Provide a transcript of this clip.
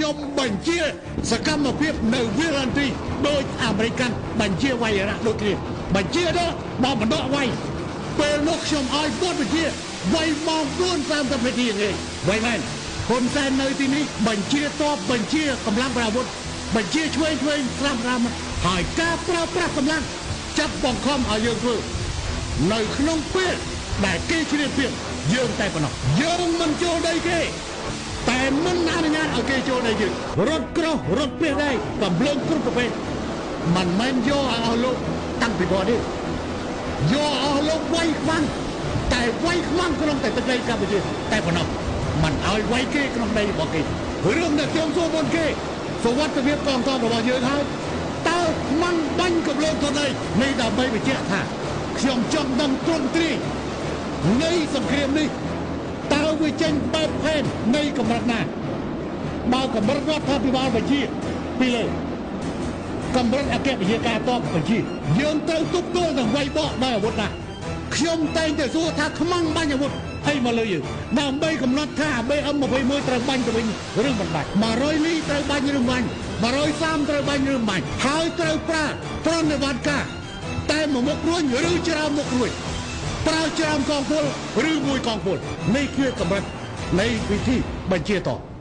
ខ្ញុំបញ្ជាសកម្មភាពនៅវារ៉ាន់ទីដោយអាមេរិកបញ្ជាវាយរៈដូចគ្នាបញ្ជាដល់មកបណ្ដោះវាយពេលនោះខ្ញុំឲ្យបទបញ្ជាវាយម៉ោង 4:30 នាទីឯងវាយមែនហ៊ុនសែននៅទីនេះបញ្ជាតបបញ្ជាកម្លាំងប្រដាប់អាវុធបញ្ជាឆ្វេងស្រាប់ហើយការប្រើប្រាស់កម្លាំងចាប់បង្ខំឲ្យយើងធ្វើនៅក្នុងពេលដែលគេជ្រាបពីយើងតែប៉ុណ្ណោះយើងមិនចូលដីគេតែមិនអនុញ្ញាតឲ្យគេចូលដីយើងរត់ក្រោះរត់ពីដែរកំភ្លើងគ្រប់ប្រភេទមិនមែនយកឲ្យអស់លោកតាំងពីគាត់ទេយកអស់លោកវាយខ្វាំងតែវាយខ្វាំងក្នុងតែទឹកដីកម្ពុជាតែប៉ុណ្ណោះមិនឲ្យវាយគេក្នុងដីរបស់គេរឿងដែលខ្ញុំសួរមុនគេសុវត្ថិភាពកងទ័ពរបស់យើងហើយតើខ្មាំងបាញ់កំឡុងទៅនេះដើម្បីបញ្ជាក់ថាខ្ញុំចង់ដឹងទ្រង់ទ្រាយនៃសង្គ្រាមនេះតើវាចេញបែបផែននៃកម្រិតណាបើកម្រិតរដ្ឋាភិបាលបញ្ជាពីលើកម្រិតអគ្គនាយកការទ័ពបញ្ជាយើងត្រូវទប់ទល់នឹងវាយបកដោយអាវុធណាខ្ញុំតែងតែសួរថាខ្មាំងបាញ់អាវុធអីមកលើយើងដើម្បីកំណត់ថា BM21 ត្រូវបាញ់ទៅវិញឬមិនបាច់100លីត្រូវបាញ់ឬមិនបាញ់130ត្រូវបាញ់ឬមិនបាញ់ហើយត្រូវប្រើប្រតិបត្តិការតែមួយមុខរួញឬច្រើនមុខរួញប្រើច្រើនកងពលឬមួយកងពលនេះគឺកម្រិតនៃវិធីបញ្ជាតប